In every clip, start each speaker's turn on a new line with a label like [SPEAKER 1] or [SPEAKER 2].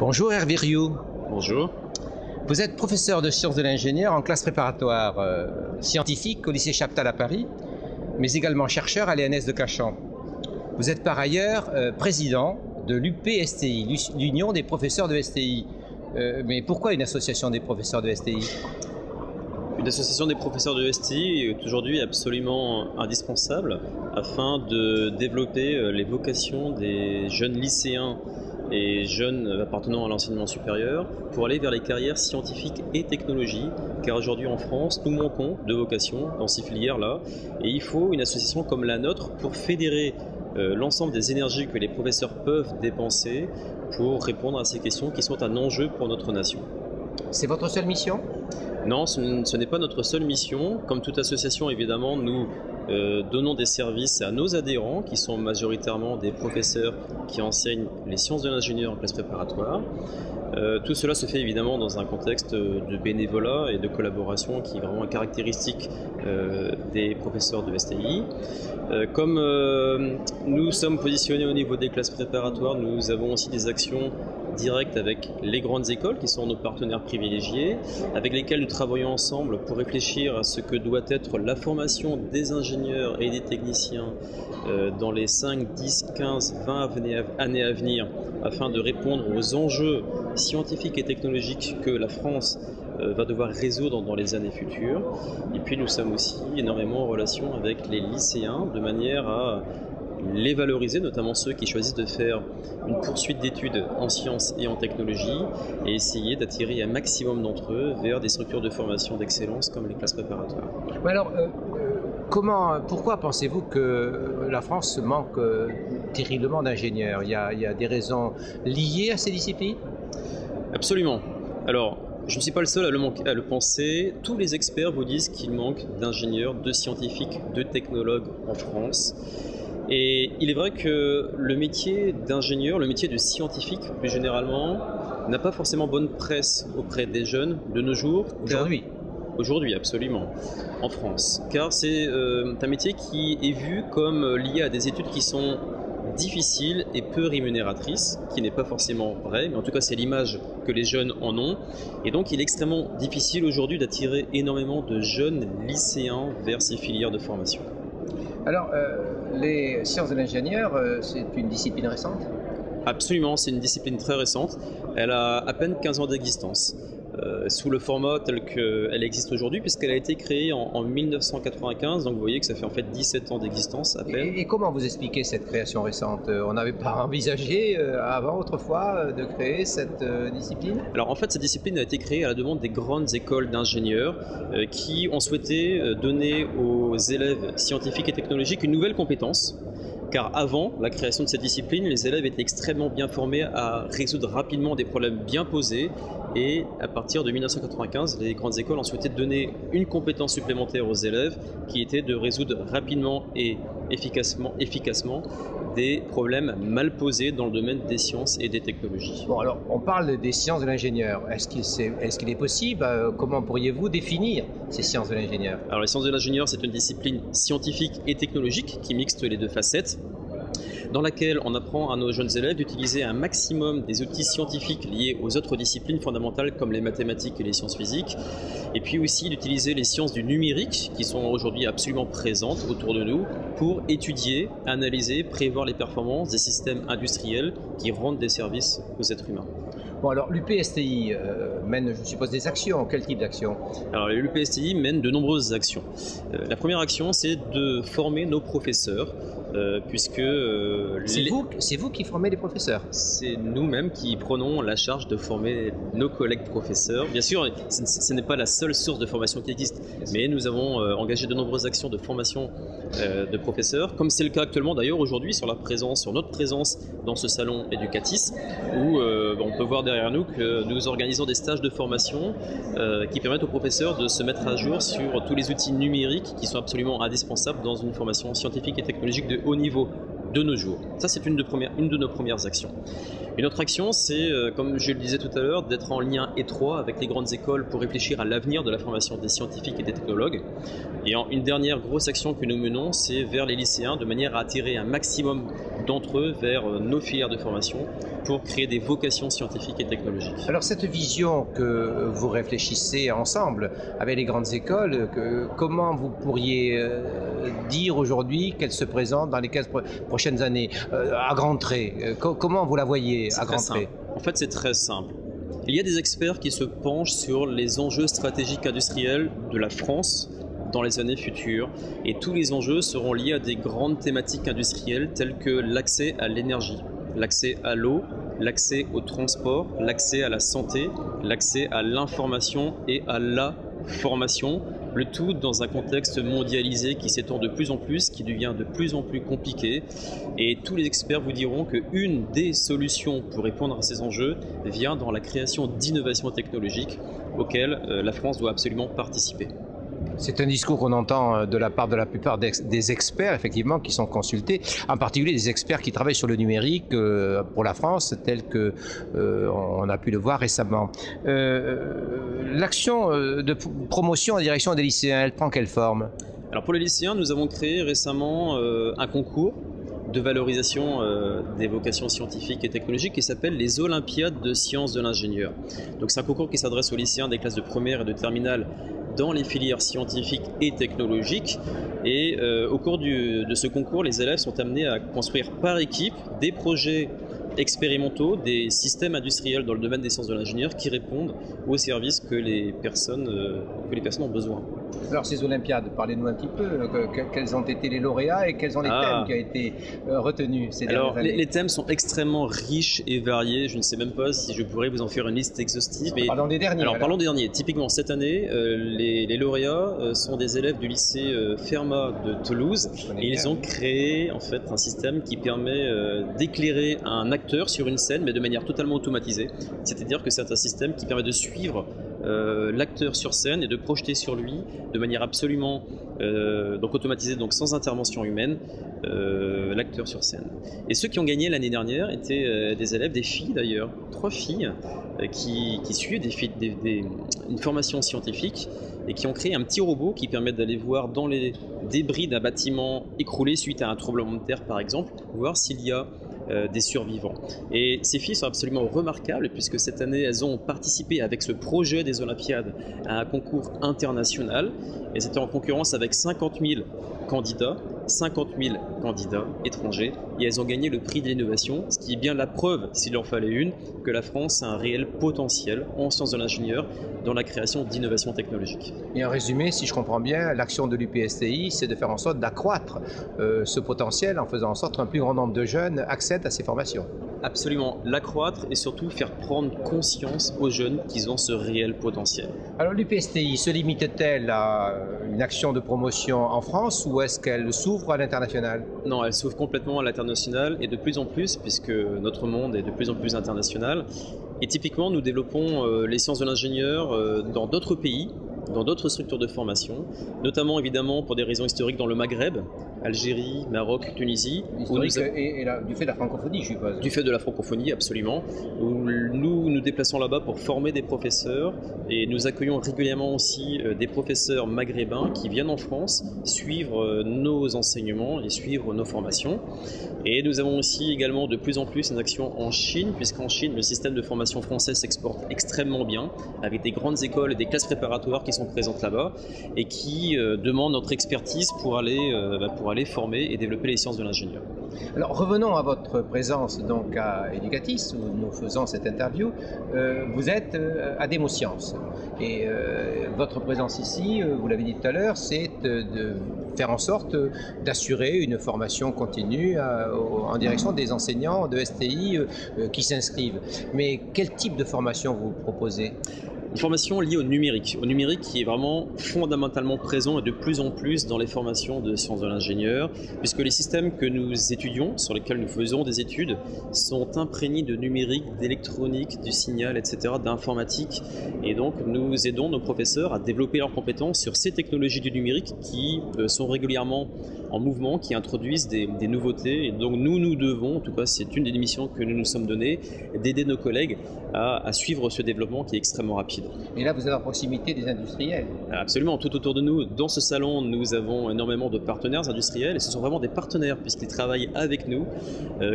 [SPEAKER 1] Bonjour Hervé Rioux.
[SPEAKER 2] Bonjour.
[SPEAKER 1] Vous êtes professeur de sciences de l'ingénieur en classe préparatoire scientifique au lycée Chaptal à Paris, mais également chercheur à l'ENS de Cachan. Vous êtes par ailleurs président de l'UPSTI, l'Union des professeurs de STI. Mais pourquoi une association des professeurs de STI?
[SPEAKER 2] Une association des professeurs de STI est aujourd'hui absolument indispensable afin de développer les vocations des jeunes lycéens et jeunes appartenant à l'enseignement supérieur pour aller vers les carrières scientifiques et technologiques, car aujourd'hui en France, nous manquons de vocations dans ces filières-là, et il faut une association comme la nôtre pour fédérer l'ensemble des énergies que les professeurs peuvent dépenser pour répondre à ces questions qui sont un enjeu pour notre nation.
[SPEAKER 1] C'est votre seule mission?
[SPEAKER 2] Non, ce n'est pas notre seule mission. Comme toute association, évidemment, nous donnons des services à nos adhérents, qui sont majoritairement des professeurs qui enseignent les sciences de l'ingénieur en classe préparatoire. Tout cela se fait évidemment dans un contexte de bénévolat et de collaboration qui est vraiment caractéristique des professeurs de STI. Comme nous sommes positionnés au niveau des classes préparatoires, nous avons aussi des actions directes avec les grandes écoles qui sont nos partenaires privilégiés, avec lesquels nous travaillons ensemble pour réfléchir à ce que doit être la formation des ingénieurs et des techniciens dans les 5, 10, 15, 20 années à venir, afin de répondre aux enjeux scientifiques et technologiques que la France va devoir résoudre dans les années futures. Et puis nous sommes aussi énormément en relation avec les lycéens, de manière à les valoriser, notamment ceux qui choisissent de faire une poursuite d'études en sciences et en technologie, et essayer d'attirer un maximum d'entre eux vers des structures de formation d'excellence comme les classes préparatoires.
[SPEAKER 1] Mais alors, pourquoi pensez-vous que la France manque terriblement d'ingénieurs? Il y a des raisons liées à ces disciplines?
[SPEAKER 2] Absolument. Alors, je ne suis pas le seul à le penser. Tous les experts vous disent qu'il manque d'ingénieurs, de scientifiques, de technologues en France. Et il est vrai que le métier d'ingénieur, le métier de scientifique plus généralement, n'a pas forcément bonne presse auprès des jeunes de nos jours. Aujourd'hui, absolument, en France. Car c'est un métier qui est vu comme lié à des études qui sont difficiles et peu rémunératrices, qui n'est pas forcément vrai, mais en tout cas c'est l'image que les jeunes en ont. Et donc il est extrêmement difficile aujourd'hui d'attirer énormément de jeunes lycéens vers ces filières de formation.
[SPEAKER 1] Alors, les sciences de l'ingénieur, c'est une discipline récente?
[SPEAKER 2] Absolument, c'est une discipline très récente. Elle a à peine 15 ans d'existence, sous le format tel qu'elle existe aujourd'hui, puisqu'elle a été créée en 1995, donc vous voyez que ça fait en fait 17 ans d'existence à peine.
[SPEAKER 1] Et comment vous expliquez cette création récente? On n'avait pas envisagé avant, autrefois, de créer cette discipline?
[SPEAKER 2] Alors en fait, cette discipline a été créée à la demande des grandes écoles d'ingénieurs qui ont souhaité donner aux élèves scientifiques et technologiques une nouvelle compétence. Car avant la création de cette discipline, les élèves étaient extrêmement bien formés à résoudre rapidement des problèmes bien posés. Et à partir de 1995, les grandes écoles ont souhaité donner une compétence supplémentaire aux élèves qui était de résoudre rapidement et efficacement des problèmes mal posés dans le domaine des sciences et des technologies.
[SPEAKER 1] Bon, alors on parle des sciences de l'ingénieur. Est-ce qu'il est possible, comment pourriez-vous définir ces sciences de l'ingénieur?
[SPEAKER 2] Alors les sciences de l'ingénieur, c'est une discipline scientifique et technologique qui mixte les deux facettes, dans laquelle on apprend à nos jeunes élèves d'utiliser un maximum des outils scientifiques liés aux autres disciplines fondamentales comme les mathématiques et les sciences physiques, et puis aussi d'utiliser les sciences du numérique qui sont aujourd'hui absolument présentes autour de nous pour étudier, analyser, prévoir les performances des systèmes industriels qui rendent des services aux êtres humains.
[SPEAKER 1] Bon, alors l'UPSTI mène, je suppose, des actions. Quel type d'actions?
[SPEAKER 2] Alors l'UPSTI mène de nombreuses actions. La première action, c'est de former nos professeurs, puisque...
[SPEAKER 1] C'est vous qui formez les professeurs?
[SPEAKER 2] C'est nous-mêmes qui prenons la charge de former nos collègues professeurs. Bien sûr, ce n'est pas la seule source de formation qui existe, mais nous avons engagé de nombreuses actions de formation de professeurs, comme c'est le cas actuellement d'ailleurs aujourd'hui sur notre présence dans ce salon Educatis, où on peut voir derrière nous que nous organisons des stages de formation qui permettent aux professeurs de se mettre à jour sur tous les outils numériques qui sont absolument indispensables dans une formation scientifique et technologique de haut niveau de nos jours. Ça, c'est une de nos premières actions. Et notre action, c'est, comme je le disais tout à l'heure, d'être en lien étroit avec les grandes écoles pour réfléchir à l'avenir de la formation des scientifiques et des technologues. Et une dernière grosse action que nous menons, c'est vers les lycéens, de manière à attirer un maximum d'entre eux vers nos filières de formation pour créer des vocations scientifiques et technologiques.
[SPEAKER 1] Alors cette vision que vous réfléchissez ensemble avec les grandes écoles, comment vous pourriez dire aujourd'hui qu'elle se présente dans les 15 prochaines années, à grands traits? Comment vous la voyez à grands traits?
[SPEAKER 2] En fait, c'est très simple. Il y a des experts qui se penchent sur les enjeux stratégiques industriels de la France dans les années futures, et tous les enjeux seront liés à des grandes thématiques industrielles telles que l'accès à l'énergie, l'accès à l'eau, l'accès au transport, l'accès à la santé, l'accès à l'information et à la formation, le tout dans un contexte mondialisé qui s'étend de plus en plus, qui devient de plus en plus compliqué. Et tous les experts vous diront qu'une des solutions pour répondre à ces enjeux vient dans la création d'innovations technologiques auxquelles la France doit absolument participer.
[SPEAKER 1] C'est un discours qu'on entend de la part de la plupart des experts, effectivement, qui sont consultés, en particulier des experts qui travaillent sur le numérique pour la France, tel qu'on a pu le voir récemment. L'action de promotion en direction des lycéens, elle prend quelle forme?
[SPEAKER 2] Alors pour les lycéens, nous avons créé récemment un concours de valorisation des vocations scientifiques et technologiques qui s'appelle les Olympiades de sciences de l'ingénieur. Donc c'est un concours qui s'adresse aux lycéens des classes de première et de terminale dans les filières scientifiques et technologiques. Et au cours de ce concours, les élèves sont amenés à construire par équipe des projets expérimentaux, des systèmes industriels dans le domaine des sciences de l'ingénieur qui répondent aux services que les personnes ont besoin.
[SPEAKER 1] Alors ces Olympiades, parlez-nous un petit peu, quels ont été les lauréats et quels sont les thèmes qui ont été retenus ces dernières années?
[SPEAKER 2] Les thèmes sont extrêmement riches et variés, je ne sais même pas si je pourrais vous en faire une liste exhaustive. Mais
[SPEAKER 1] parlons des derniers.
[SPEAKER 2] Alors parlons des derniers. Typiquement cette année, les lauréats sont des élèves du lycée Fermat de Toulouse et ils ont créé en fait un système qui permet d'éclairer un acteur sur une scène mais de manière totalement automatisée. C'est-à-dire que c'est un système qui permet de suivre l'acteur sur scène et de projeter sur lui de manière absolument donc automatisée, donc sans intervention humaine, l'acteur sur scène. Et ceux qui ont gagné l'année dernière étaient des élèves, des filles d'ailleurs, 3 filles qui suivent une formation scientifique et qui ont créé un petit robot qui permet d'aller voir dans les débris d'un bâtiment écroulé suite à un tremblement de terre par exemple, voir s'il y a des survivants. Et ces filles sont absolument remarquables puisque cette année elles ont participé avec ce projet des Olympiades à un concours international et c'était en concurrence avec 50 000 candidats étrangers et elles ont gagné le prix de l'innovation, ce qui est bien la preuve, s'il en fallait une, que la France a un réel potentiel en sciences de l'ingénieur dans la création d'innovations technologiques.
[SPEAKER 1] Et en résumé, si je comprends bien, l'action de l'UPSTI, c'est de faire en sorte d'accroître ce potentiel en faisant en sorte qu'un plus grand nombre de jeunes accèdent à ces formations.
[SPEAKER 2] Absolument, l'accroître et surtout faire prendre conscience aux jeunes qu'ils ont ce réel potentiel.
[SPEAKER 1] Alors l'UPSTI se limite-t-elle à une action de promotion en France ou est-ce qu'elle s'ouvre à l'international?
[SPEAKER 2] Non, elle s'ouvre complètement à l'international et de plus en plus puisque notre monde est de plus en plus international. Et typiquement, nous développons les sciences de l'ingénieur dans d'autres pays, dans d'autres structures de formation, notamment évidemment pour des raisons historiques dans le Maghreb, Algérie, Maroc, Tunisie.
[SPEAKER 1] Et du fait de la francophonie, je suppose.
[SPEAKER 2] Du fait de la francophonie, absolument. Où nous nous déplaçons là-bas pour former des professeurs et nous accueillons régulièrement aussi des professeurs maghrébins qui viennent en France suivre nos enseignements et suivre nos formations. Et nous avons aussi également de plus en plus une action en Chine, puisqu'en Chine, le système de formation français s'exporte extrêmement bien, avec des grandes écoles et des classes préparatoires qui sont présentes là-bas et qui demandent notre expertise pour aller former et développer les sciences de l'ingénieur.
[SPEAKER 1] Alors revenons à votre présence donc à Educatis, où nous faisons cette interview. Vous êtes à Démosciences et votre présence ici, vous l'avez dit tout à l'heure, c'est de faire en sorte d'assurer une formation continue en direction des enseignants de STI qui s'inscrivent. Mais quel type de formation vous proposez ?
[SPEAKER 2] Une formation liée au numérique qui est vraiment fondamentalement présent et de plus en plus dans les formations de sciences de l'ingénieur, puisque les systèmes que nous étudions, sur lesquels nous faisons des études, sont imprégnés de numérique, d'électronique, du signal, etc., d'informatique. Et donc nous aidons nos professeurs à développer leurs compétences sur ces technologies du numérique qui sont régulièrement en mouvement, qui introduisent des nouveautés. Et donc nous devons, en tout cas c'est une des missions que nous nous sommes données, d'aider nos collègues à suivre ce développement qui est extrêmement rapide.
[SPEAKER 1] Et là, vous êtes en proximité des industriels.
[SPEAKER 2] Absolument, tout autour de nous. Dans ce salon, nous avons énormément de partenaires industriels et ce sont vraiment des partenaires puisqu'ils travaillent avec nous,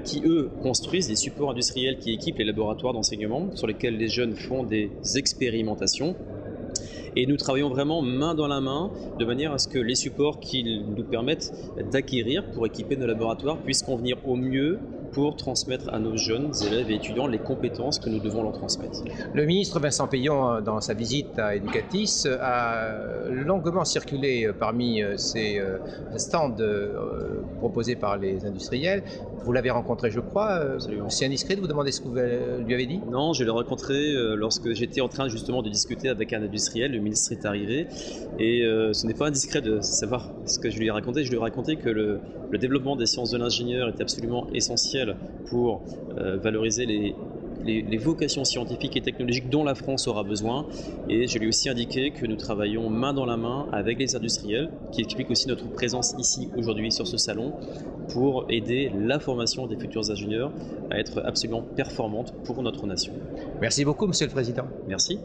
[SPEAKER 2] qui eux construisent des supports industriels qui équipent les laboratoires d'enseignement sur lesquels les jeunes font des expérimentations. Et nous travaillons vraiment main dans la main de manière à ce que les supports qu'ils nous permettent d'acquérir pour équiper nos laboratoires puissent convenir au mieux pour transmettre à nos jeunes élèves et étudiants les compétences que nous devons leur transmettre.
[SPEAKER 1] Le ministre Vincent Peillon, dans sa visite à Educatis, a longuement circulé parmi ces stands proposés par les industriels. Vous l'avez rencontré, je crois. C'est indiscret de vous demander ce que vous lui avez dit?
[SPEAKER 2] Non, je l'ai rencontré lorsque j'étais en train justement de discuter avec un industriel. Le ministre est arrivé et ce n'est pas indiscret de savoir ce que je lui ai raconté. Je lui ai raconté que le développement des sciences de l'ingénieur est absolument essentiel pour valoriser les vocations scientifiques et technologiques dont la France aura besoin. Et je lui ai aussi indiqué que nous travaillons main dans la main avec les industriels, qui explique aussi notre présence ici aujourd'hui sur ce salon, pour aider la formation des futurs ingénieurs à être absolument performante pour notre nation.
[SPEAKER 1] Merci beaucoup, Monsieur le Président.
[SPEAKER 2] Merci.